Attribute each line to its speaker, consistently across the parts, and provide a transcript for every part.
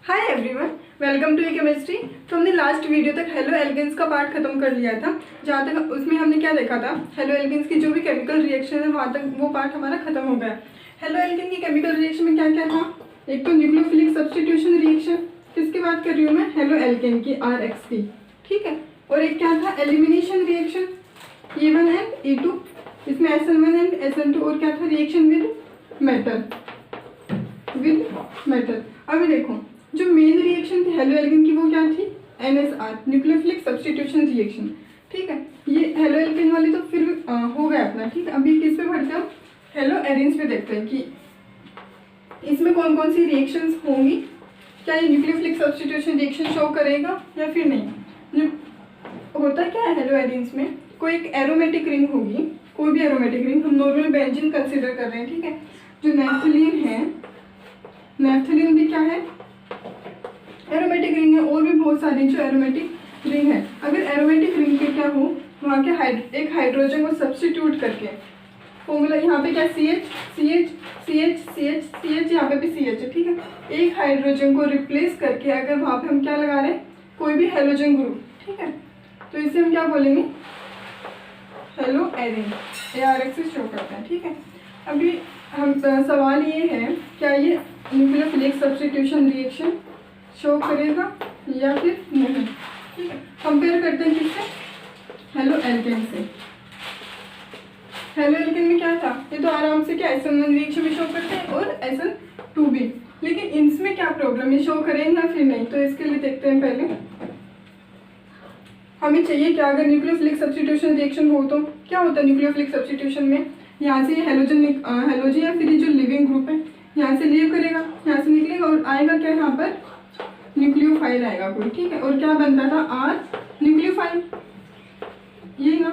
Speaker 1: Hi everyone, welcome to chemistry. तो हमने last video तक हेलो एल्केन्स का पार्ट खत्म कर लिया था, जहाँ तक उसमें हमने क्या देखा था, हेलो एल्केन्स की जो भी केमिकल रिएक्शन है वहाँ तक वो पार्ट हमारा खत्म हो गया। हेलो एल्केन की केमिकल रिएक्शन में क्या क्या था? एक तो न्यूक्लियोफिलिक सब्स्टिट्यूशन रिएक्शन, किसकी बात कर रही हूँ मैं? हेलो एल्केन की, RX की, ठीक है। और एक क्या था? Elimination reaction, E1 and E2, इसमें SN1 एंड SN2, और क्या था? Reaction with metal. अभी देखो, जो मेन रिएक्शन थी हेलो एल्केन की वो क्या थी? NSR, न्यूक्लियोफिलिक सब्स्टिट्यूशन रिएक्शन, ठीक है। ये हेलो एल्केन वाली तो फिर हो गया अपना, ठीक है। अभी किस पे बढ़ते हो? हेलो एरिन्स पे देखते हैं कि इसमें कौन कौन सी रिएक्शंस होंगी, क्या ये न्यूक्लियोफिलिक सब्स्टिट्यूशन रिएक्शन शो करेगा या फिर नहीं। होता क्या है हेलो एरिन्स में, कोई एक एरोमेटिक रिंग होगी, कोई भी एरोमेटिक रिंग, हम नॉर्मल बेंजीन कंसिडर कर रहे हैं, ठीक है। जो नेफ्थलीन है, नेफ्थलीन भी क्या है? एरोमेटिक रिंग है। और भी बहुत सारी जो एरोमेटिक रिंग है, अगर एरोमेटिक रिंग के क्या हो, वहाँ के एक हाइड्रोजन को सब्स्टिट्यूट करके, फॉर्मूला यहाँ पे क्या? CH, यहाँ पे भी CH है, ठीक है। एक हाइड्रोजन को रिप्लेस करके अगर वहाँ पे हम क्या लगा रहे हैं, कोई भी हेलोजन ग्रुप, ठीक है, तो इसे हम क्या बोलेंगे? हेलो एरिन, ARX से शो करते हैं, ठीक है। अभी हम सवाल ये है, क्या ये न्यूक्लियोफिलिक सब्स्टिट्यूशन रिएक्शन शो करेगा या फिर नहीं, ठीक है। कंपेयर करते हैं किससे? हेलो एल्केन से। हेलो एल्केन में क्या था? ये तो आराम से क्या SN1 रिएक्शन में शो करते हैं और SN2 भी, लेकिन इनमें क्या प्रॉब्लम है, शो करेंगे या फिर नहीं? तो इसके लिए देखते हैं पहले हमें चाहिए क्या, अगर न्यूक्लियोफिलिक सब्स्टिट्यूशन रिएक्शन हो तो क्या होता है न्यूक्लियोफिलिक सब्स्टिट्यूशन में? यहाँ से हेलोजन या फिर जो लिविंग ग्रुप है यहाँ से लीव करेगा, यहाँ से निकलेगा और आएगा क्या? यहाँ पर न्यूक्लियोफाइल आएगा कोई, ठीक है। और क्या बनता था? R न्यूक्लियोफाइल, ये ना,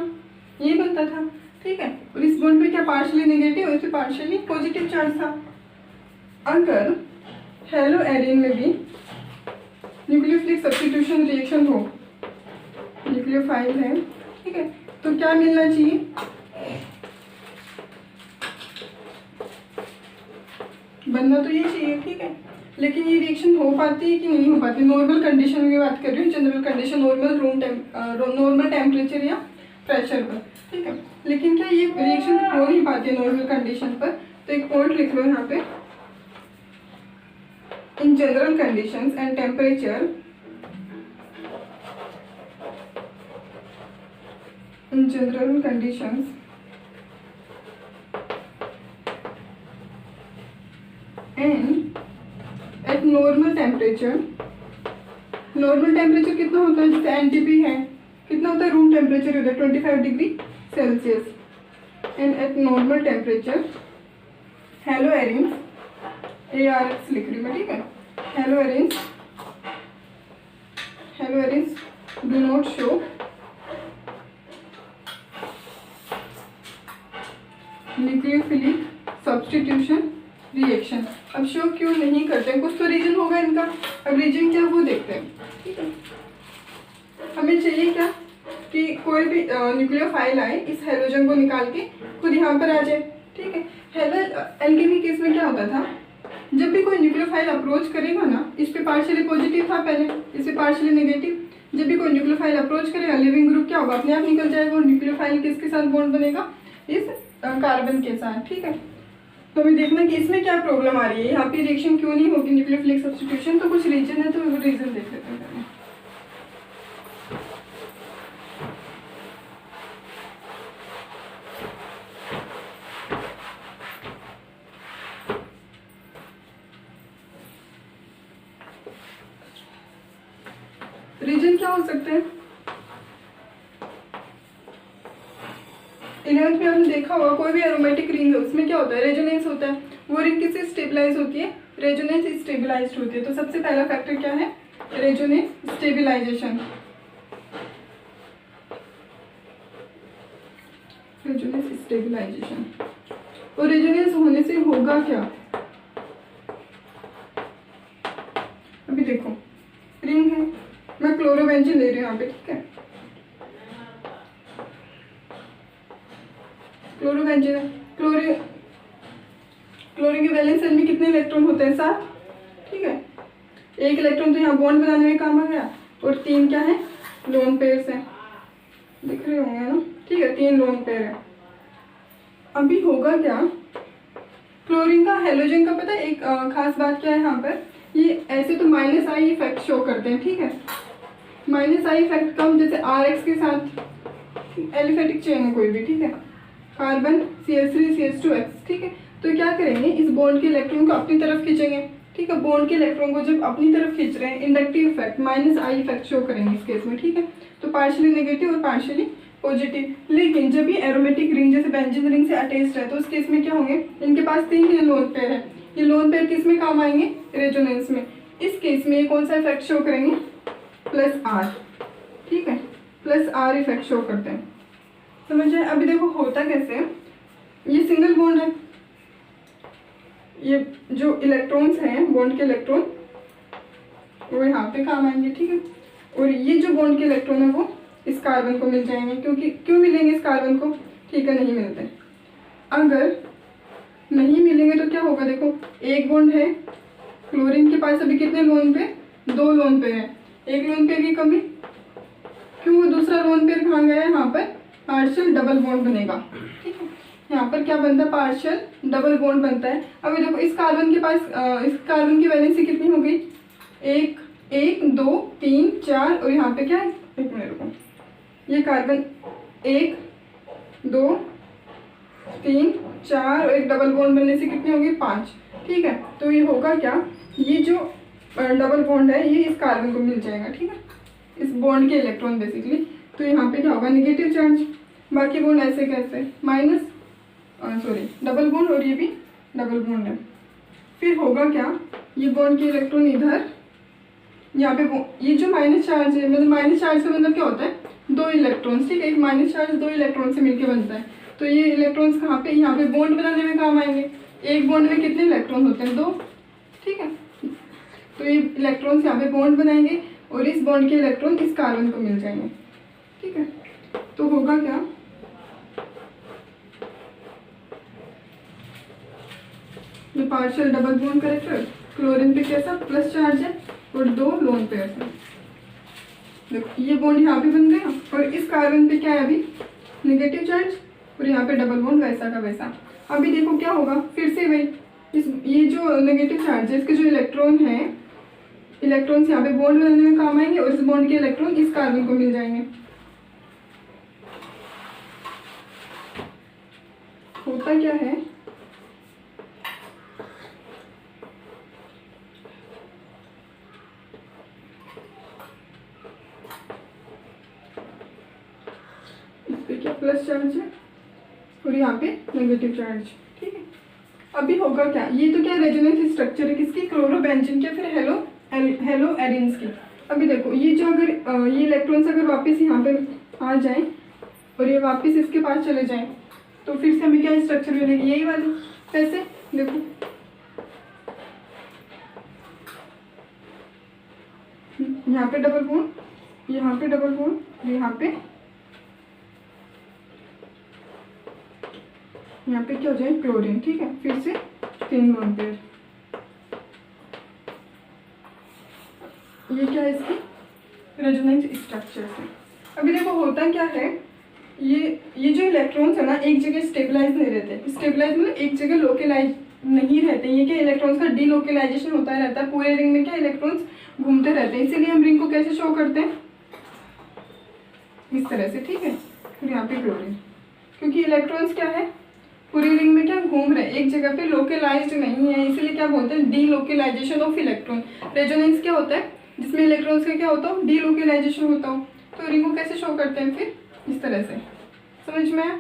Speaker 1: ये बनता था, ठीक है। और इस बॉन्ड पे क्या पार्शियली नेगेटिव और इस पे पार्शियली पॉजिटिव चार्ज था। अगर हेलो एरिन में भी न्यूक्लियोफिलिक सब्स्टिट्यूशन रिएक्शन हो, न्यूक्लियोफाइल है, ठीक है, तो क्या मिलना चाहिए? बनना तो ये चाहिए, ठीक है। लेकिन ये रिएक्शन हो पाती है कि नहीं हो पाती? नॉर्मल कंडीशन की बात कर रही हूँ, जनरल कंडीशन, नॉर्मल टेम्परेचर या प्रेशर पर, ठीक है। लेकिन क्या ये रिएक्शन हो नहीं पाती है नॉर्मल कंडीशन पर? तो एक पॉइंट लिख लो यहाँ पे, in general conditions and temperature, in general conditions and at normal temperature, normal temperature कितना होता है? जैसे NTP है, कितना होता है? रूम टेम्परेचर होता है 25 degree Celsius. And eight normal temperature hello arenes, ARX लिख रही हूँ मैं, ठीक है। Hello arenes do not show nucleophilic substitution reaction. अब शो क्यों नहीं करते हैं? कुछ तो रीजन होगा इनका। अब रीजन क्या वो देखते हैं, ठीक है। हमें चाहिए क्या कि कोई भी न्यूक्लियोफाइल आए, इस हेलोजन को निकाल के खुद यहाँ पर आ जाए, ठीक है। हेलो एल्केन के केस में क्या होता था, जब भी कोई न्यूक्लियोफाइल अप्रोच करेगा ना, इस पे पार्शियली पॉजिटिव था पहले, इस पे पार्शियली नेगेटिव, जब भी कोई न्यूक्लियोफाइल अप्रोच करेगा लिविंग ग्रुप क्या होगा? अपने आप निकल जाएगा और न्यूक्लियोफाइल किसके साथ बॉन्ड बनेगा? इस कार्बन के साथ, ठीक है। तो हमें देखना कि इसमें क्या प्रॉब्लम आ रही है, यहाँ पे रिएक्शन क्यों नहीं होगी न्यूक्लियोफिलिक सब्स्टिट्यूशन। तो कुछ रीजन है, तो वो रीजन देख लेते हैं। रीजन क्या हो सकते हैं? 11th में आपने देखा होगा, कोई भी एरोमेटिक रिंग है उसमें क्या होता है? रेजोनेंस होता है। वो रिंग किससे स्टेबलाइज होती है? रेजोनेंस स्टेबलाइज्ड होती है। तो सबसे पहला फैक्टर क्या है? Resonance stabilization. Resonance stabilization. और रेजोनेंस होने से होगा क्या? अभी देखो, रिंग है, मैं क्लोरोबेंजीन ले रही हूँ यहाँ पे, ठीक है। क्लोरोबेंजीन, क्लोरीन के वैलेंस शेल में कितने इलेक्ट्रॉन होते हैं? 7, ठीक है। एक इलेक्ट्रॉन तो यहाँ बॉन्ड बनाने में काम आ गया, और 3 क्या है, लोन पेयर्स है, दिख रहे होंगे ना, ठीक है, 3 लोन पेयर है। अभी होगा क्या, क्लोरीन का हैलोजन का पता है एक खास बात क्या है यहाँ पर, ये ऐसे तो -I इफेक्ट शो करते हैं, ठीक है, -I इफेक्ट कम, जैसे RX के साथ एलिफेटिक चेन है कोई भी, ठीक है, कार्बन CH3 CH2X, ठीक है, तो क्या करेंगे, इस बॉन्ड के इलेक्ट्रॉन को अपनी तरफ खींचेंगे, ठीक है, बॉन्ड के इलेक्ट्रॉन को जब अपनी तरफ खींच रहे हैं, inductive effect -I effect show करेंगे इस केस में, ठीक है, तो पार्शियली नेगेटिव और पार्शियली पॉजिटिव। लेकिन जब ये एरोमेटिक रिंग जैसे बेंजीन रिंग से अटैच्ड है, तो उस केस में क्या होंगे, इनके पास 3 लोन पेयर है, ये लोन पेयर किस में काम आएंगे, रेजोनेंस में। इस केस में ये कौन सा इफेक्ट शो करेंगे, +R, ठीक है, +R इफेक्ट शो करते हैं, समझ आए। अभी देखो होता कैसे, ये सिंगल बॉन्ड है, ये जो इलेक्ट्रॉन्स हैं बॉन्ड के इलेक्ट्रॉन वो यहाँ पे काम आएंगे, ठीक है, और ये जो बॉन्ड के इलेक्ट्रॉन है वो इस कार्बन को मिल जाएंगे, क्योंकि क्यों मिलेंगे इस कार्बन को, ठीक है, नहीं मिलते। अगर नहीं मिलेंगे तो क्या होगा, देखो एक बॉन्ड है, क्लोरीन के पास अभी कितने लोन पे, 2 लोन पेयर है, एक लोन पेयर की कमी, क्यों वो दूसरा लोन पेयर कहाँ गया है, यहाँ पर पार्शियल डबल बॉन्ड बनेगा, ठीक है, यहाँ पर क्या बनता है, पार्शियल डबल बॉन्ड बनता है। अभी देखो इस कार्बन के पास इस कार्बन की वैलेंसी कितनी हो गई, 1 1 2 3 4, और यहाँ पे क्या है, 1 मिनट रुको, ये कार्बन 1 2 3 4 और एक डबल बॉन्ड बनने से कितनी होगी, 5, ठीक है, तो ये होगा क्या, ये जो डबल बॉन्ड है ये इस कार्बन को मिल जाएगा, ठीक है, इस बॉन्ड के इलेक्ट्रॉन बेसिकली, तो यहाँ पे क्या होगा, नेगेटिव चार्ज, बाकी बॉन्ड ऐसे कैसे डबल बॉन्ड, और ये भी डबल बॉन्ड है। फिर होगा क्या, ये बॉन्ड के इलेक्ट्रॉन इधर, यहाँ पे ये जो माइनस चार्ज है, मतलब माइनस चार्ज का मतलब क्या होता है, 2 इलेक्ट्रॉन्स, ठीक है, एक माइनस चार्ज 2 इलेक्ट्रॉन से मिलकर बनता है, तो ये इलेक्ट्रॉन्स कहाँ पे, यहाँ पे बॉन्ड बनाने में काम आएंगे। एक बॉन्ड में कितने इलेक्ट्रॉन होते हैं, 2, ठीक है, तो ये इलेक्ट्रॉन्स यहाँ पे बॉन्ड बनाएंगे और इस बॉन्ड के इलेक्ट्रॉन इस कार्बन को मिल जाएंगे, ठीक है, तो होगा क्या, ये partial double bond character, chlorine पे कैसा प्लस चार्ज है और 2 लोन पेयर है, देखो ये बॉन्ड यहाँ पे बन गया, और इस कार्बन पे क्या है अभी, नेगेटिव चार्ज, और यहाँ पे डबल बॉन्ड वैसा का वैसा। अभी देखो क्या होगा, फिर से वही ये जो नेगेटिव चार्ज है इसके जो इलेक्ट्रॉन है, इलेक्ट्रॉन्स यहाँ पे बॉन्ड बनाने में काम आएंगे, और इस बॉन्ड के इलेक्ट्रॉन इस कार्बन को मिल जाएंगे। होता क्या है, क्या प्लस चार्ज है और यहाँ पे नेगेटिव चार्ज, ठीक है। अभी होगा क्या, ये तो क्या रेजोनेंस स्ट्रक्चर है किसकी, क्लोरोबेंजीन के, फिर हेलो एरिन्स की। अभी देखो ये जो अगर ये इलेक्ट्रॉन्स अगर वापस यहाँ पे आ जाएं और ये वापस इसके पास चले जाएं, तो फिर से हमें क्या स्ट्रक्चर मिलेगी, यही वाली। कैसे, देखो यहाँ पे डबल बॉन्ड, यहाँ पे डबल बॉन्ड, यहाँ पे क्या हो जाए, क्लोरीन, ठीक है, फिर से 3 लोन पेयर। ये क्या है इसकी रेजोनेंस स्ट्रक्चर से। अभी देखो होता क्या है, ये जो इलेक्ट्रॉन्स है ना एक जगह स्टेबलाइज नहीं रहते, स्टेबलाइज मतलब एक जगह लोकलाइज नहीं रहते, ये क्या इलेक्ट्रॉन्स का डीलोकलाइजेशन होता रहता है, पूरे रिंग में क्या इलेक्ट्रॉन्स घूमते रहते हैं, इसीलिए हम रिंग को कैसे शो करते हैं, इस तरह से, ठीक है। फिर यहाँ पे क्लोरीन, क्योंकि इलेक्ट्रॉन्स क्या है पूरी रिंग में क्या घूम रहे हैं, एक जगह पे लोकलाइज्ड नहीं है, इसीलिए क्या बोलते हैं डीलोकलाइजेशन ऑफ इलेक्ट्रॉन। रेजोनेंस क्या होता है, जिसमें इलेक्ट्रॉन्स का क्या होता हो, डीलोकलाइजेशन होता हो। तो रिंग को कैसे शो करते हैं, फिर इस तरह से, समझ में आया।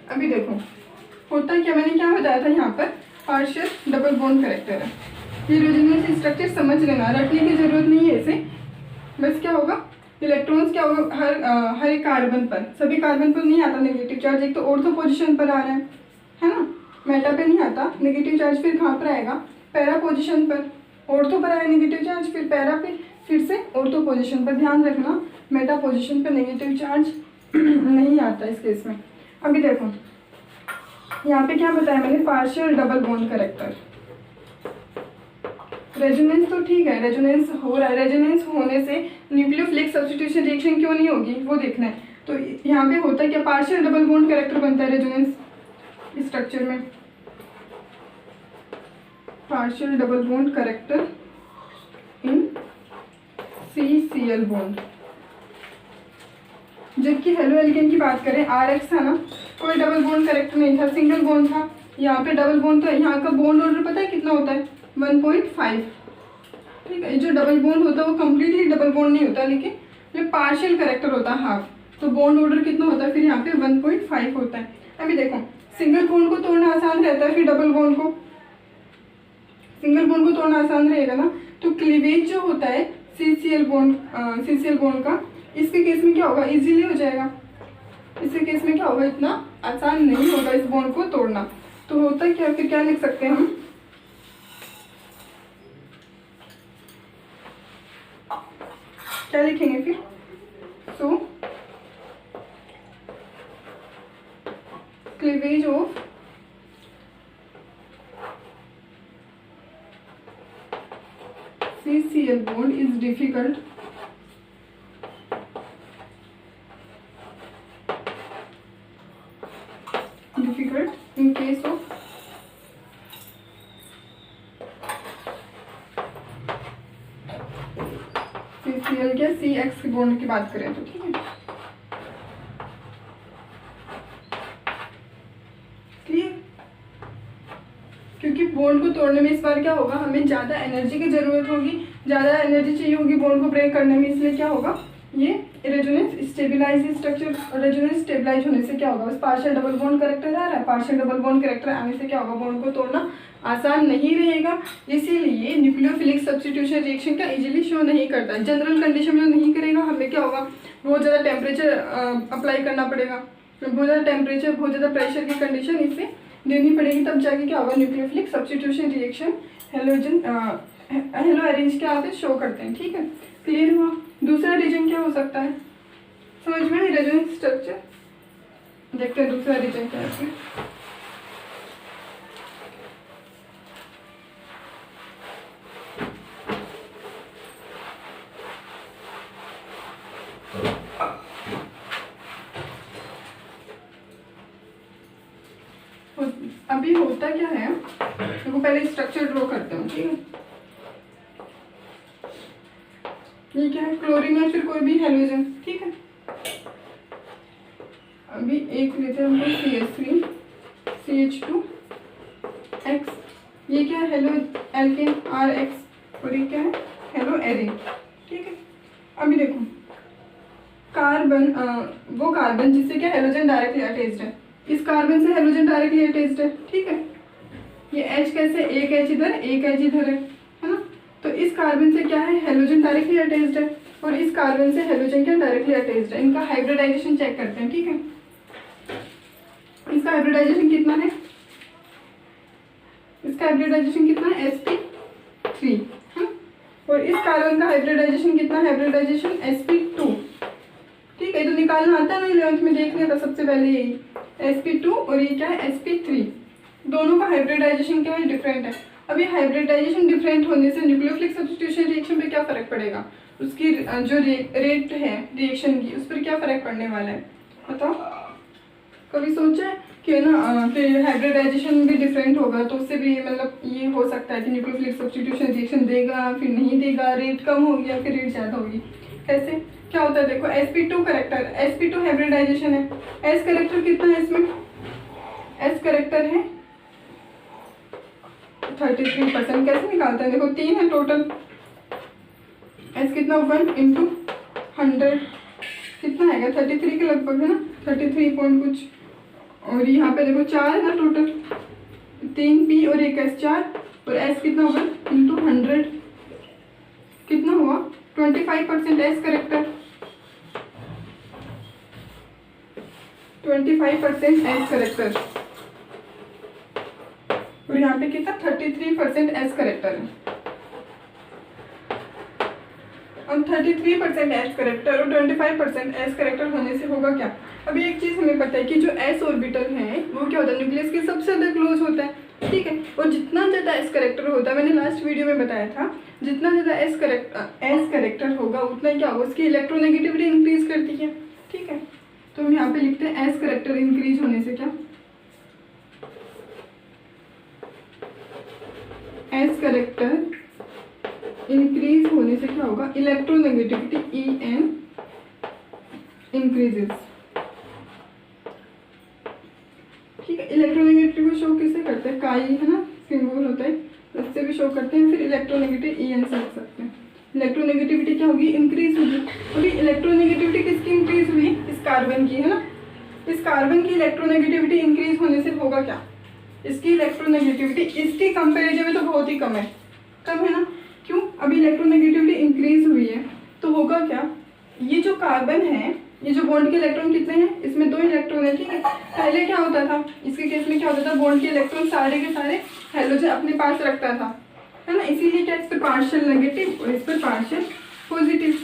Speaker 1: अभी देखो होता क्या, मैंने क्या बताया था, यहाँ पर पार्शियल डबल बॉन्ड कैरेक्टर है। ये रेजोनेंस स्ट्रक्चर समझ लेना, रटने की जरूरत नहीं है इसे, बस क्या होगा इलेक्ट्रॉन्स क्या होगा हर एक कार्बन पर, सभी कार्बन पर नहीं आता नेगेटिव चार्ज, एक तो ऑर्थो पोजीशन पर आ रहा है ना, मेटा पे नहीं आता नेगेटिव चार्ज, फिर कहाँ पर आएगा, पैरा पोजीशन पर, ऑर्थो पर आया नेगेटिव चार्ज, फिर पैरा पे, फिर से ऑर्थो पोजीशन पर। ध्यान रखना मेटा पोजीशन पर नेगेटिव चार्ज नहीं आता इस केस में। अभी देखो यहाँ पे क्या बताया मैंने, partial double bond character, resonance तो ठीक है, रेजोनेंस हो रहा है, रेजोनेंस होने से न्यूक्लियोफिलिक सब्स्टिट्यूशन रिएक्शन क्यों नहीं होगी वो देखना है। तो यहाँ पे होता है क्या, पार्शियल डबल बॉन्ड कैरेक्टर बनता है रेजोनेंस स्ट्रक्चर में, partial double bond character in CCl bond. जबकि हेलो एल्केन की बात करें, RX था ना, कोई डबल बॉन्ड कैरेक्टर नहीं था, सिंगल बॉन्ड था। यहाँ पे डबल बॉन्ड, तो यहाँ का बॉन्ड ऑर्डर पता है कितना होता है, 1.5। ठीक है, जो डबल बॉन्ड होता है वो कम्प्लीटली डबल बॉन्ड नहीं होता, लेकिन जो पार्शियल कैरेक्टर होता है हाफ, तो बॉन्ड ऑर्डर कितना होता है फिर यहाँ पे 1.5 होता है। अभी देखो, सिंगल बॉन्ड को तोड़ना आसान रहता है, फिर डबल बॉन्ड को, सिंगल बॉन्ड को तोड़ना आसान रहेगा ना। तो क्लीवेज जो होता है CCl बॉन्ड का, इसके केस में क्या होगा, इजीली हो जाएगा। इसके केस में क्या होगा, इतना आसान नहीं होगा इस बॉन्ड को तोड़ना। तो होता है क्या, फिर क्या लिख सकते हैं हम, क्या लिखेंगे फिर, so cleavage of CCl bond is difficult in case of CCl क्या CX की बॉन्ड की बात करें तो, ठीक है क्लियर। क्योंकि बॉन्ड को तोड़ने में इस बार क्या होगा, हमें ज़्यादा एनर्जी की ज़रूरत होगी, ज़्यादा एनर्जी चाहिए होगी बॉन्ड को ब्रेक करने में, इसलिए क्या होगा, ये resonance stabilise structure, resonance stabilise होने से क्या होगा, बस पार्शियल डबल बॉन्ड कैरेक्टर आ रहा है, पार्शियल डबल बॉन्ड कैरेक्टर आने से क्या होगा, बॉन्ड को तोड़ना आसान नहीं रहेगा। इसीलिए न्यूक्लियोफिलिक सब्स्टिट्यूशन रिएक्शन का इजीली शो नहीं करता, जनरल कंडीशन में नहीं करेगा, हमें क्या होगा, बहुत ज़्यादा टेम्परेचर अप्लाई करना पड़ेगा, बहुत ज़्यादा टेम्परेचर, बहुत ज़्यादा प्रेशर की कंडीशन इससे देनी पड़ेगी, तब जाके क्या होगा, nucleophilic substitution reaction hello arrange क्या होते हैं, शो करते हैं। ठीक है, क्लियर हुआ। दूसरा रीजन क्या हो सकता है, समझ में रेजोनेंस स्ट्रक्चर, देखते हैं दूसरा रीजन क्या है। अभी होता क्या है, देखो पहले स्ट्रक्चर ड्रॉ करते हैं, ठीक है। ये क्या है, क्लोरीन है, फिर कोई भी हेलोजन, ठीक है। अभी एक लेते हैं हम लोग CH3 CH2X, ये क्या है, हेलो एल्केन RX, और ये क्या है, हेलो एरिन, ठीक है। अभी देखो कार्बन, वो कार्बन जिससे क्या हेलोजन डायरेक्टली अटैच्ड है, इस कार्बन से हेलोजन डायरेक्टली अटैच्ड है, ठीक है। ये H कैसे, एक H इधर एक H इधर है ना। तो इस कार्बन से क्या है, हेलोजन डायरेक्टली अटैच्ड है, और इस कार्बन से हेलोजन क्या डायरेक्टली अटैच्ड है। इनका हाइब्रिडाइजेशन चेक करते हैं, ठीक है। इसका हाइब्रिडाइजेशन कितना है, इसका हाइब्रिडाइजेशन कितना है, sp3 है। और इस कार्बन का हाइब्रिडाइजेशन कितना है, हाइब्रिडाइजेशन sp2, ठीक है। तो निकालना आता है ना, 11th में देख लिया था सबसे पहले यही, sp2 और ये क्या है, sp3, दोनों का हाइब्रिडाइजेशन क्या है, डिफरेंट है। अब ये हाइब्रिडाइजेशन डिफरेंट होने से न्यूक्लियोफिलिक सब्स्टिट्यूशन रिएक्शन पे क्या फर्क पड़ेगा, उसकी जो रेट है रिएक्शन की, उस पर क्या फर्क पड़ने वाला है, बताओ। कभी सोचा है कि ना फिर हाइब्रिडाइजेशन भी डिफरेंट होगा, तो उससे भी मतलब ये हो सकता है कि न्यूक्लियोफिलिक सब्स्टिट्यूशन रिएक्शन देगा फिर नहीं देगा, रेट कम होगी फिर रेट ज़्यादा होगी। कैसे क्या होता है, देखो sp2 करेक्टर, sp2 हाइब्रिडाइजेशन है, s करेक्टर कितना है इसमें, s करेक्टर है 33%। कैसे निकालते हैं, देखो 3 है टोटल, s कितना 1 × 100 कितना आएगा, 33 के लगभग है ना, 33 पॉइंट कुछ। और यहाँ पे देखो 4 है ना टोटल, 3 p और 1 s, 4, और s कितना होगा × 100 कितना हुआ 25% s करेक्टर, 25% s करेक्टर, और यहाँ पे कितना 33% s करेक्टर है। अब 33% s करेक्टर और 25% s करेक्टर होने से होगा क्या। अभी एक चीज़ हमें पता है कि जो s ऑर्बिटल है वो क्या होता है, न्यूक्लियस के सबसे ज़्यादा क्लोज होता है। ठीक है। और जितना ज़्यादा एस करेक्टर होता है, मैंने लास्ट वीडियो में बताया था, जितना ज़्यादा एस करेक्टर होगा उतना क्या होगा, उसकी इलेक्ट्रोनेगेटिविटी इंक्रीज करती है। ठीक है, तो हम यहाँ पे लिखते हैं एस करेक्टर इंक्रीज होने से क्या, एस करेक्टर इंक्रीज होने से क्या होगा, इलेक्ट्रोनेगेटिविटी ई एन इंक्रीजेस। ठीक है, इलेक्ट्रोनेगेटिविटी को शो किससे करते हैं, काई है ना, सिंबल होता है, इससे भी शो करते हैं। फिर इलेक्ट्रोनेगेटिव ई एन से लिख सकते हैं। इलेक्ट्रोनेगेटिविटी क्या होगी, इंक्रीज होगी। अभी इलेक्ट्रोनेगेटिविटी किसकी इंक्रीज हुई, इस कार्बन की, है ना। इस कार्बन की इलेक्ट्रोनेगेटिविटी इंक्रीज होने से होगा क्या, इसकी इलेक्ट्रोनेगेटिविटी इसकी कंपेरिजन में तो बहुत ही कम है ना। क्यों, अभी इलेक्ट्रोनेगेटिविटी इंक्रीज हुई है तो होगा क्या, ये जो कार्बन है, ये जो बॉन्ड के इलेक्ट्रॉन कितने हैं, इसमें 2 इलेक्ट्रॉन है। ठीक है, पहले क्या होता था, इसके केस में क्या होता था, बॉन्ड के इलेक्ट्रॉन सारे के सारे हेलोजन अपने पास रखता था, है ना। इसीलिए क्या, इस पर पार्शियल नेगेटिव और इस पर पार्शियल पॉजिटिव,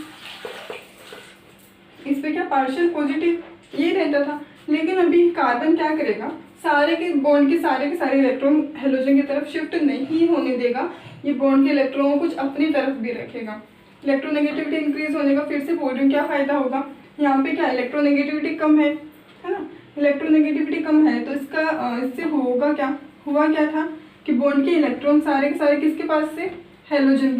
Speaker 1: इस पे क्या पार्शियल पॉजिटिव ये रहता था। लेकिन अभी कार्बन क्या करेगा, सारे के बॉन्ड के सारे इलेक्ट्रॉन हेलोजन की तरफ शिफ्ट नहीं होने देगा, ये बॉन्ड के इलेक्ट्रॉन को कुछ अपनी तरफ भी रखेगा। इलेक्ट्रोनेगेटिविटी इंक्रीज होने का फिर से बोल रही हूँ क्या फायदा होगा, यहाँ पे क्या इलेक्ट्रोनेगेटिविटी कम है ना, इलेक्ट्रोनेगेटिविटी कम है तो इससे होगा क्या, हुआ क्या था कि बॉन्ड के इलेक्ट्रॉन सारे के सारे किसके पास से, हेलोजन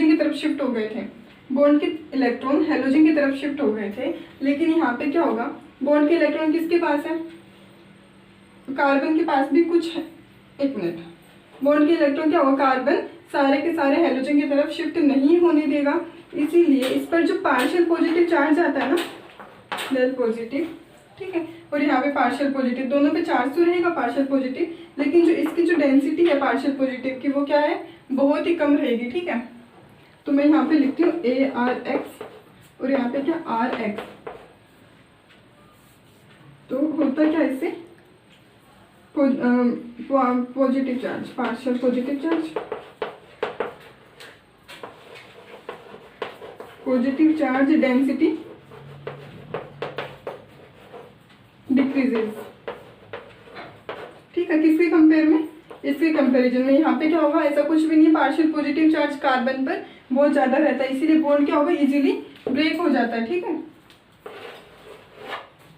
Speaker 1: की तरफ शिफ्ट हो गए थे। बॉन्ड के इलेक्ट्रॉन हेलोजन की तरफ शिफ्ट हो गए थे। लेकिन यहाँ पे क्या होगा, बॉन्ड के इलेक्ट्रॉन किसके पास है, कार्बन के पास भी कुछ है। एक मिनट, बॉन्ड के इलेक्ट्रॉन क्या होगा, कार्बन सारे के सारे हेलोजन की तरफ शिफ्ट नहीं होने देगा, इसीलिए इस पर जो पार्शियल पॉजिटिव चार्ज आता है ना, डेल पॉजिटिव, ठीक है, और यहाँ पे पार्शियल पॉजिटिव, दोनों पे चार्ज तो रहेगा पार्शियल पॉजिटिव, लेकिन जो इसकी जो डेंसिटी है पार्शियल पॉजिटिव की वो क्या है, बहुत ही कम रहेगी। ठीक है, तो मैं यहाँ पे लिखती हूँ ARX और यहाँ पे क्या RX। तो होता क्या इससे, positive charge, partial positive charge, positive charge density decreases. ठीक है, किसके कंपेयर में, इसके कंपैरिजन में। यहाँ पे क्या होगा, ऐसा कुछ भी नहीं, पार्शियल पॉजिटिव चार्ज कार्बन पर बहुत ज्यादा रहता है, इसीलिए बॉन्ड क्या होगा, इजीली ब्रेक हो जाता है। ठीक है,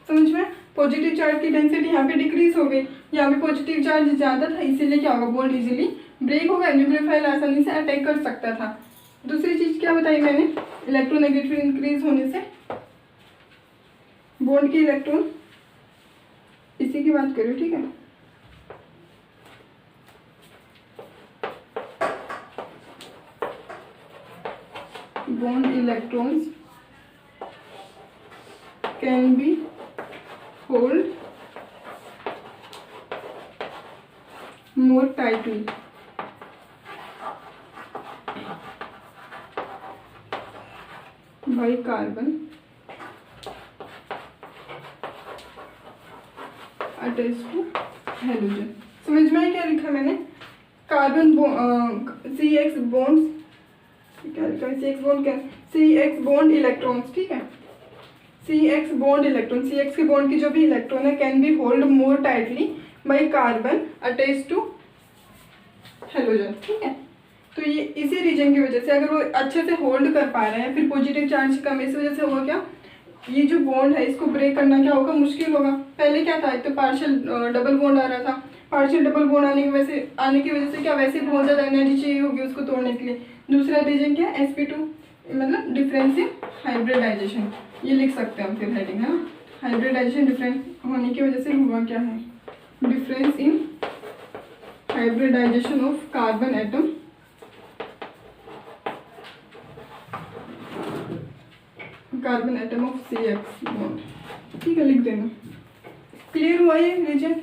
Speaker 1: समझ में, पॉजिटिव चार्ज की डेंसिटी यहाँ पे डिक्रीज हो गई, यहाँ पे पॉजिटिव चार्ज ज्यादा था, इसीलिए क्या होगा, बॉन्ड इजीली ब्रेक होगा, न्यूक्लियोफाइल आसानी से अटैक कर सकता था। दूसरी चीज क्या बताई मैंने, इलेक्ट्रोनेगेटिविटी इंक्रीज होने से बॉन्ड के इलेक्ट्रॉन, इसी की बात करूँ। ठीक है, bond electrons can be hold more tightly by carbon attached to halogen। समझ में आया क्या लिखा मैंने, कार्बन CX बॉन्ड्स, क्या लिखा है, CX बॉन्ड इलेक्ट्रॉन्स। ठीक है, CX बॉन्ड इलेक्ट्रॉन, CX के बॉन्ड की जो भी इलेक्ट्रॉन है can be hold more tightly by carbon attach to halogen. ठीक है, तो ये इसी रीजन की वजह से, अगर वो अच्छे से होल्ड कर पा रहे हैं, फिर पॉजिटिव चार्ज कम, इस वजह से होगा क्या, ये जो बॉन्ड है इसको ब्रेक करना क्या होगा, मुश्किल होगा। पहले क्या था, एक तो पार्शियल डबल बॉन्ड आ रहा था, पार्शियल डबल बॉन्ड आने की वजह से क्या, वैसे बहुत ज़्यादा एनर्जी चाहिए होगी उसको तोड़ने के लिए। दूसरा रीजन क्या है, sp2, मतलब डिफरेंस इन हाइब्रिडाइजेशन, ये लिख सकते हैं हम फिर हेडिंग, है ना। हाइब्रिडाइजेशन डिफरेंस होने की वजह से हुआ क्या है, difference in hybridization of carbon atom of CX bond. ठीक है, लिख देना। क्लियर हुआ ये रीजन,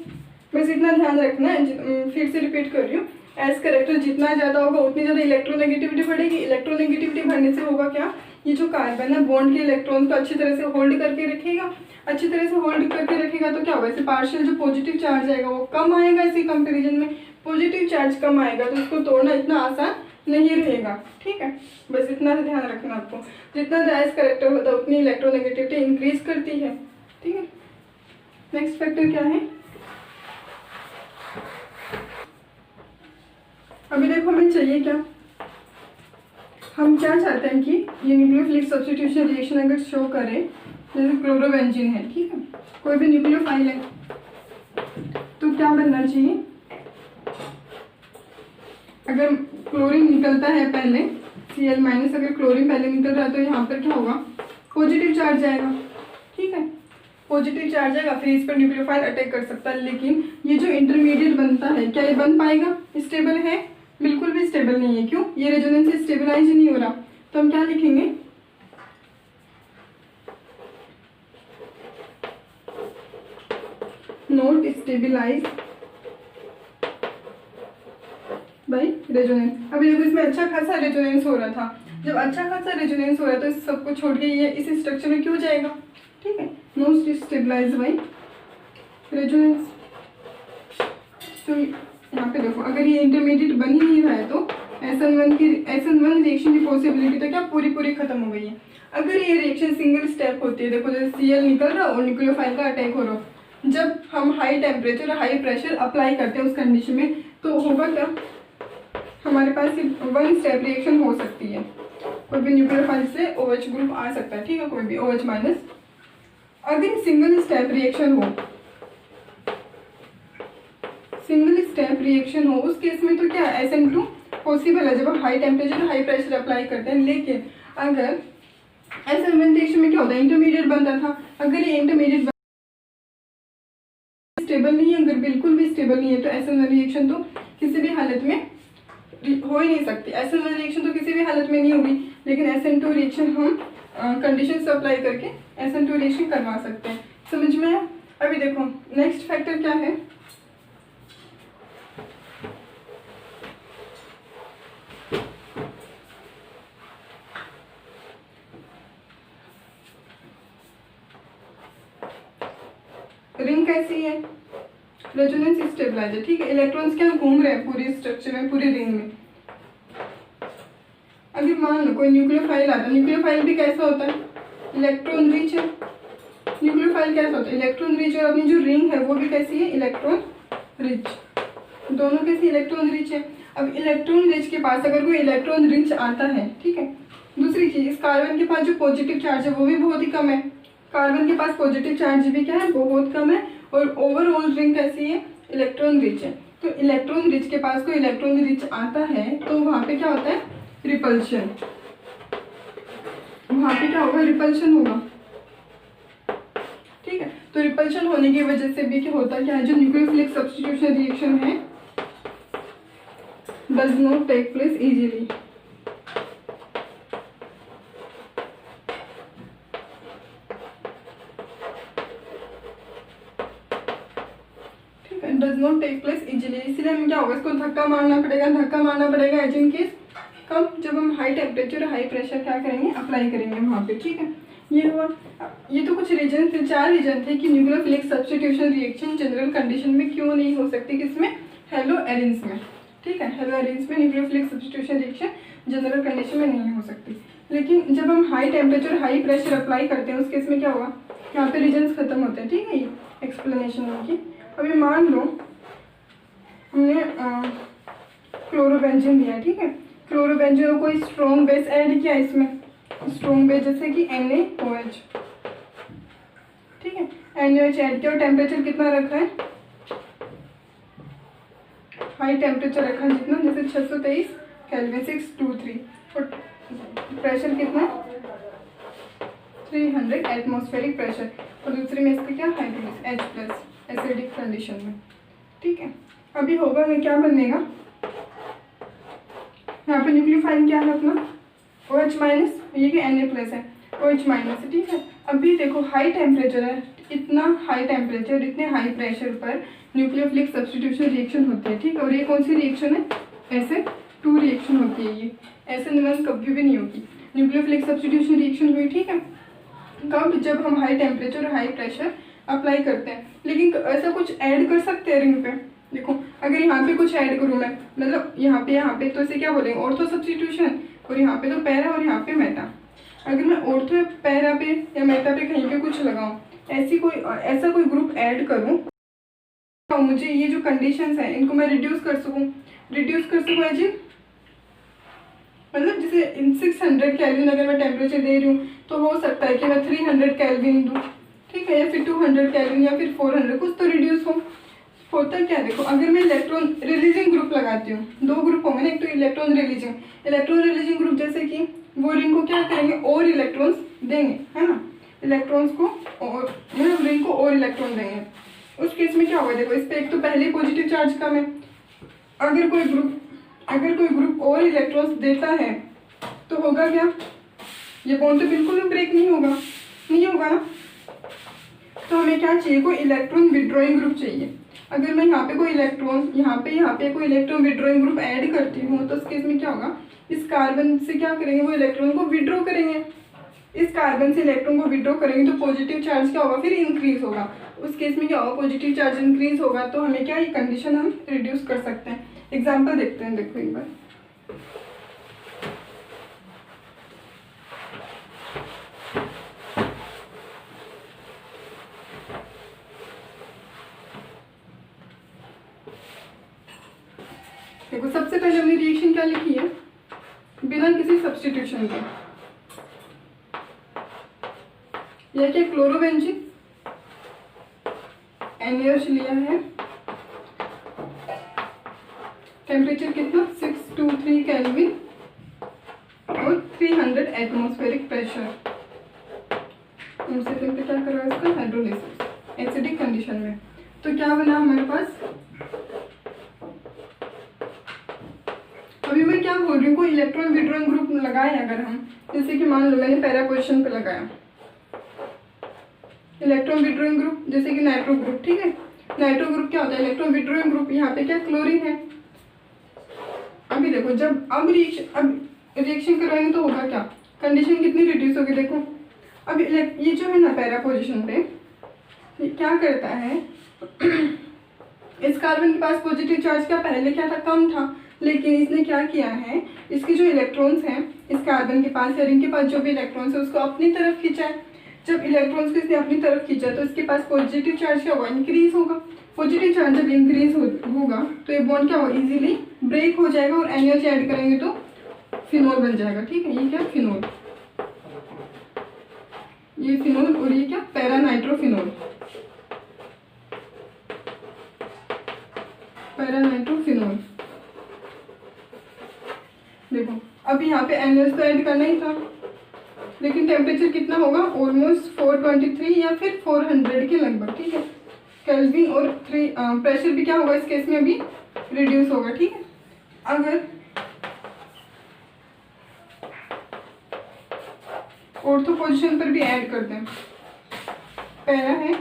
Speaker 1: बस इतना ध्यान रखना है। फिर से रिपीट कर रही हूँ, एस करेक्टर जितना ज़्यादा होगा उतनी ज़्यादा इलेक्ट्रोनेगेटिविटी बढ़ेगी। इलेक्ट्रोनेगेटिविटी बढ़ने से होगा क्या, ये जो कार्बन है बॉन्ड के इलेक्ट्रॉन को अच्छी तरह से होल्ड करके रखेगा, अच्छी तरह से होल्ड करके रखेगा तो क्या होगा, इसे पार्शियल जो पॉजिटिव चार्ज आएगा वो कम आएगा, इसी कंपेरिजन में पॉजिटिव चार्ज कम आएगा, तो इसको तोड़ना इतना आसान नहीं रहेगा। ठीक है, बस इतना सा ध्यान रखना आपको, जितना एस करेक्टर होता है उतनी इलेक्ट्रोनेगेटिविटी इंक्रीज करती है। ठीक है, नेक्स्ट फैक्टर क्या है, अभी देखो हमें चाहिए क्या, हम क्या चाहते हैं कि ये न्यूक्लियोफिलिक सब्स्टिट्यूशन रिएक्शन अगर शो करे, जैसे क्लोरोबेंजीन है, ठीक है, कोई भी न्यूक्लियोफाइल है, तो क्या बनना चाहिए, अगर क्लोरीन निकलता है पहले Cl माइनस, अगर क्लोरीन पहले निकल रहा है तो यहाँ पर क्या होगा, पॉजिटिव चार्ज आएगा, ठीक है, पॉजिटिव चार्ज आएगा, फिर इस पर न्यूक्लियोफाइल अटैक कर सकता है। लेकिन ये जो इंटरमीडिएट बनता है, क्या ये बन पाएगा, स्टेबल है, बिल्कुल भी स्टेबल नहीं है। क्यों, ये रेजोनेंस से स्टेबलाइज नहीं हो रहा। तो हम क्या लिखेंगे, नॉट स्टेबलाइज बाई रेजोनेंस। अभी देखो इसमें अच्छा खासा रेजोनेंस हो रहा था, जब अच्छा खासा रेजोनेंस हो रहा है तो इस सबको छोड़ के ये इस स्ट्रक्चर में क्यों जाएगा, ठीक है, नॉट स्टेबलाइज बाई रेजोनेंस। तो यहाँ पे देखो अगर ये इंटरमीडिएट बन ही नहीं रहा है तो SN1 रिएक्शन की पॉसिबिलिटी तो क्या पूरी खत्म हो गई है। अगर ये रिएक्शन सिंगल स्टेप होती है, देखो जैसे Cl निकल रहा और न्यूक्लियोफाइल का अटैक हो रहा, जब हम हाई टेम्परेचर और हाई प्रेशर अप्लाई करते हैं उस कंडीशन में, तो होगा क्या, हमारे पास वन स्टेप रिएक्शन हो सकती है, कोई भी न्यूक्लियोफाइल से OH ग्रुप आ सकता है, ठीक है, कोई भी OH माइनस। अगर सिंगल स्टेप रिएक्शन हो, सिंगल स्टेप रिएक्शन हो, उस केस में तो क्या SN2 पॉसिबल है जब हम high temperature high pressure apply करते हैं। लेकिन अगर SN1 रिएक्शन में क्या होता है, इंटरमीडिएट बनता था, अगर ये इंटरमीडिएट स्टेबल नहीं है, अगर बिल्कुल भी स्टेबल नहीं है, तो SN1 रिएक्शन तो किसी भी हालत में हो ही नहीं सकती। SN1 रिएक्शन तो किसी भी हालत में नहीं होगी, लेकिन SN2 रिएक्शन हम कंडीशन से अप्लाई करके SN2 रिएक्शन करवा सकते हैं। समझ में आया। अभी देखो नेक्स्ट फैक्टर क्या है, रिंग कैसी है, रेजोनेंस स्टेबलाइजर, ठीक है, इलेक्ट्रॉन्स क्या घूम रहे हैं पूरी स्ट्रक्चर में, पूरी रिंग में। अगर मान लो कोई न्यूक्लियोफाइल आता है, न्यूक्लियोफाइल भी कैसा होता है, इलेक्ट्रॉन रिच है, न्यूक्लियोफाइल कैसा होता है, इलेक्ट्रॉन रिच, और अपनी जो रिंग है वो भी कैसी है, इलेक्ट्रॉन रिच, दोनों कैसी इलेक्ट्रॉन रिच है। अब इलेक्ट्रॉन रिच के पास अगर कोई इलेक्ट्रॉन रिच आता है, ठीक है, दूसरी चीज, इस कार्बन के पास जो पॉजिटिव चार्ज है वो भी बहुत ही कम है, कार्बन के पास पॉजिटिव चार्ज भी क्या है, बहुत कम है, और ओवरऑल रिंग कैसी है, इलेक्ट्रॉन रिच है। तो इलेक्ट्रॉन रिच के पास कोई इलेक्ट्रॉन रिच आता है तो वहाँ पे क्या होता है, रिपल्शन, वहाँ पे क्या होगा, रिपल्शन होगा, ठीक है। तो रिपल्शन होने की वजह से भी क्या होता है, जो न्यूक्लियोफिलिक सब्स्टिट्यूशन रिएक्शन है does not take place easily. Does not take place easily, इसलिए हमें क्या होगा, इसको धक्का मारना पड़ेगा एज इन केस कब, जब हम हाई टेम्परेचर हाई प्रेशर क्या करेंगे, अप्लाई करेंगे वहाँ पे, ठीक है। ये हुआ, ये तो कुछ रीजन थे, 4 रीजन थे कि nucleophilic substitution reaction general condition में क्यों नहीं हो सकती, किसमें, हेलो एरिन्स में, ठीक है, हेलो एरिन्स में nucleophilic substitution reaction general condition में नहीं हो सकती। लेकिन जब हम high temperature high pressure apply करते हैं उस केस में क्या होगा, यहाँ पे रीजन्स खत्म होते हैं, ठीक है, ये एक्सप्लेनेशन उनकी। अभी मान लो हमने क्लोरोबेंजीन दिया, ठीक है, क्लोरोबेंजीन को कोई स्ट्रॉन्ग बेस ऐड किया इसमें, स्ट्रॉन्ग बेस जैसे कि NaOH, ठीक है, NaOH ऐड किया और टेम्परेचर कितना रखा है, हाई टेम्परेचर रखा है जितना, जैसे 623 केल्विन 623, और प्रेशर कितना 300 एटमॉस्फेरिक प्रेशर, और दूसरे में इसका क्या हाइड्रोजन H+ एसिडिक कंडीशन में, ठीक है। अभी होगा क्या बनेगा, यहाँ पे न्यूक्लियोफाइल क्या है अपना OH माइनस, ये कि Na+ है, OH माइनस है, ठीक है। अभी देखो हाई टेम्परेचर है, इतना हाई टेम्परेचर इतने हाई प्रेशर पर न्यूक्लियोफिलिक सब्स्टिट्यूशन रिएक्शन होती है, ठीक है, और ये कौन सी रिएक्शन है, SN2 रिएक्शन होती है, ये SN1 कभी भी नहीं होगी। न्यूक्लियोफिलिक सब्स्टिट्यूशन रिएक्शन हुई, ठीक है, कब, जब हम हाई टेम्परेचर और हाई प्रेशर अप्लाई करते हैं। लेकिन ऐसा कुछ ऐड कर सकते हैं रिंग पे, देखो अगर यहाँ पे कुछ ऐड करूँ मैं, मतलब यहाँ पे तो इसे क्या बोलेंगे, ऑर्थो सब्स्टिट्यूशन, और यहाँ पे तो पैरा और यहाँ पे मेटा। अगर मैं ऑर्थो पैरा पे या मेटा पे कहीं पे कुछ लगाऊँ, ऐसा कोई ग्रुप ऐड करूँ, तो मुझे ये जो कंडीशंस हैं इनको मैं रिड्यूस कर सकूँ, रिड्यूस कर सकूँ एजिंग, मतलब जैसे इन 600 केल्विन अगर मैं टेम्परेचर दे रही हूँ तो हो सकता है कि मैं 300 केल्विन दूँ, ठीक है, या फिर 200 केल्विन या फिर 400, कुछ तो रिड्यूस हो। होता क्या देखो, अगर मैं इलेक्ट्रॉन रिलीजिंग ग्रुप लगाती हूँ, दो ग्रुप होंगे ना, एक तो इलेक्ट्रॉन रिलीजिंग ग्रुप, जैसे कि वो रिंग को क्या करेंगे, और इलेक्ट्रॉन्स देंगे, है ना, इलेक्ट्रॉन्स को और रिंग को और इलेक्ट्रॉन देंगे। उस केस में क्या होगा, देखो इस पर एक तो पहले पॉजिटिव चार्ज कम है, अगर कोई ग्रुप और इलेक्ट्रॉन्स देता है तो होगा क्या, ये बॉन्ड तो बिल्कुल भी ब्रेक नहीं होगा ना। तो हमें क्या चाहिए, कोई इलेक्ट्रॉन विड्रॉइंग ग्रुप चाहिए। अगर मैं यहाँ पे कोई इलेक्ट्रॉन यहाँ पे कोई इलेक्ट्रॉन विड्रॉइंग ग्रुप ऐड करती हूँ तो उस केस में क्या होगा, इस कार्बन से क्या करेंगे, वो इलेक्ट्रॉन को विड्रॉ करेंगे। इस कार्बन से इलेक्ट्रॉन को विड्रॉ करेंगे तो पॉजिटिव चार्ज क्या होगा, फिर इंक्रीज होगा। उस केस में क्या होगा, पॉजिटिव चार्ज इंक्रीज होगा, तो हमें क्या, ये कंडीशन हम रिड्यूस कर सकते हैं। एग्जाम्पल देखते हैं, देखो एक बार। देखो सबसे पहले हमने रिएक्शन क्या लिखी है, बिना किसी सब्स्टिट्यूशन के, यह क्या, क्लोरोबेंजीन, NaOH लिया है, टेम्परेचर कितना 623 केल्विन और 300 एटमॉस्फेरिक प्रेशर। क्या करो इसका हाइड्रोलिसिस एसिडिक कंडीशन में। तो क्या बना हमारे पास, अभी मैं क्या बोल रही हूँ, कोई इलेक्ट्रॉन विड्रॉइंग ग्रुप लगाए अगर हम, जैसे कि मान लो मैंने पैरा पोजीशन पे लगाया इलेक्ट्रॉन विड्रॉइंग ग्रुप, जैसे कि नाइट्रो ग्रुप, ठीक है, नाइट्रो ग्रुप क्या होता है, इलेक्ट्रॉन विड्रॉइंग ग्रुप, यहाँ पे क्या क्लोरीन है। अभी देखो जब अब रिएक्शन करवाएंगे तो होगा क्या, कंडीशन कितनी रिड्यूस होगी, देखो अब ये जो है ना पैरा पोजीशन पे, ये क्या करता है इस कार्बन के पास पॉजिटिव चार्ज का पहले क्या था, कम था, लेकिन इसने क्या किया है, इसके जो इलेक्ट्रॉन्स हैं इस कार्बन के पास या रिंग के पास जो भी इलेक्ट्रॉन्स है उसको अपनी तरफ खींचा है। जब इलेक्ट्रॉन्स को इसने अपनी तरफ खींचा तो इसके पास पॉजिटिव चार्ज क्या होगा, इंक्रीज होगा। पॉजिटिव चार्ज जब इंक्रीज होगा तो ये बॉन्ड क्या होगा, इजीली ब्रेक हो जाएगा और NaOH ऐड करेंगे तो फिनोल बन जाएगा, ठीक है, ये क्या फिनोल, ये फिनोल और ये क्या पैरानाइट्रोफिनोल, पैरानाइट्रोफिनोल। देखो अब यहाँ पे NaOH तो ऐड करना ही था, लेकिन टेम्परेचर कितना होगा, ऑलमोस्ट 423 या फिर 400 के लगभग, ठीक है, केल्विन, और प्रेशर भी क्या होगा इस केस में अभी रिड्यूस होगा, ठीक है। अगर ऑर्थो पोजीशन पर भी ऐड करते हैं, पैरा है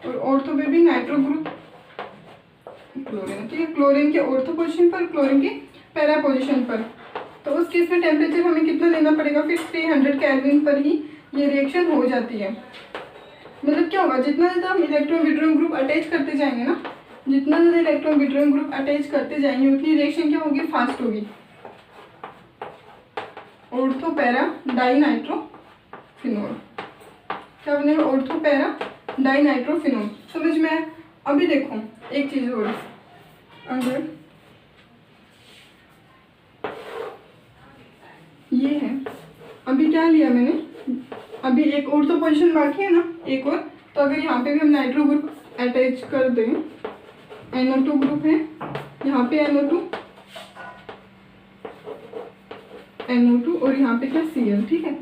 Speaker 1: और ऑर्थो पे भी नाइट्रो ग्रुप क्लोरीन, ठीक है, क्लोरीन के ऑर्थो पोजीशन पर, क्लोरीन के पैरा पोजीशन पर, तो उस केस में टेम्परेचर हमें कितना लेना पड़ेगा, फिर 300 केल्विन पर ही ये रिएक्शन हो जाती है। मतलब क्या होगा, जितना ज़्यादा हम इलेक्ट्रॉन विड्रॉइंग ग्रुप अटैच करते जाएंगे ना, जितना ज़्यादा इलेक्ट्रॉन विड्रॉइंग ग्रुप अटैच करते जाएंगे उतनी रिएक्शन क्या होगी, फास्ट होगी। ऑर्थो पैरा डाइनाइट्रोफिनोल, क्या बनेगा, ऑर्थो पैरा डाइनाइट्रोफिनोल, समझ में आया। अभी देखो एक चीज़ और, अगर ये है, अभी क्या लिया मैंने, अभी एक और तो पोजीशन बाकी है ना, एक और, तो अगर यहाँ पे भी हम नाइट्रो ग्रुप अटैच कर दें, NO2 ग्रुप है, यहाँ पे NO2 और यहाँ पे क्या Cl, ठीक है।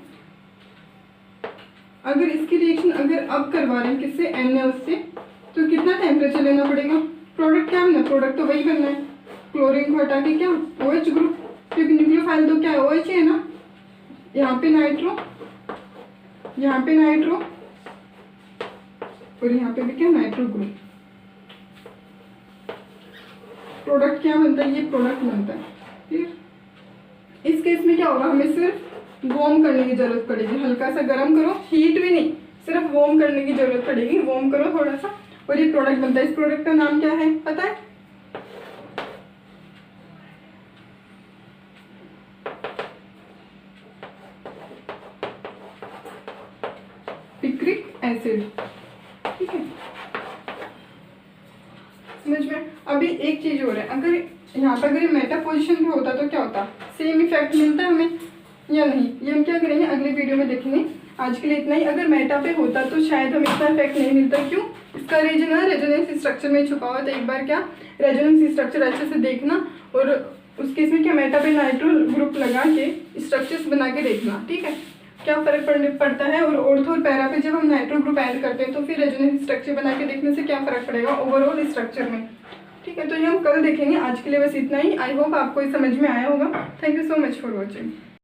Speaker 1: अगर इसकी रिएक्शन अगर अब करवा रहे हैं किससे, NaOH से, तो कितना टेम्परेचर लेना पड़ेगा, प्रोडक्ट क्या बनना है, प्रोडक्ट तो वही बनना है, क्लोरीन को हटा के क्या OH ग्रुप, क्योंकि न्यूक्लियोफाइल तो क्या है, OH है ना, यहाँ पे नाइट्रो और यहाँ पे भी क्या नाइट्रो ग्रुप, प्रोडक्ट क्या बनता है, ये प्रोडक्ट बनता है, ठीक। इस केस में क्या होगा, हमें सिर्फ वार्म करने की जरूरत पड़ेगी, हल्का सा गर्म करो, हीट भी नहीं, सिर्फ वार्म करने की जरूरत पड़ेगी, वार्म करो थोड़ा सा और ये प्रोडक्ट बनता है। इस प्रोडक्ट का नाम क्या है पता है, पिक्रिक एसिड, ठीक है, समझ में। अभी एक चीज हो रहा है, अगर यहाँ पर अगर ये मेटा पोजीशन पे होता तो क्या होता, सेम इफेक्ट मिलता हमें या नहीं, ये हम क्या करेंगे अगले वीडियो में देखेंगे। आज के लिए इतना ही। अगर मेटा पे होता तो शायद हमें इतना इफेक्ट नहीं मिलता। क्यों? इसका रीजन है रेजोनेंस स्ट्रक्चर में छुपा हुआ। तो एक बार क्या रेजोनेंस स्ट्रक्चर अच्छे से देखना और उस केस में क्या मेटा पे नाइट्रो ग्रुप लगा के स्ट्रक्चर्स बना के देखना, ठीक है, क्या फर्क पड़ता है। और ऑर्थो और पैरा पे जब हम नाइट्रो ग्रुप ऐड करते हैं तो फिर रेजोनेंस स्ट्रक्चर बना के देखने से क्या फर्क पड़ेगा ओवरऑल स्ट्रक्चर में, ठीक है। तो ये हम कल देखेंगे। आज के लिए बस इतना ही। आई होप आपको ये समझ में आया होगा। Thank you so much for watching.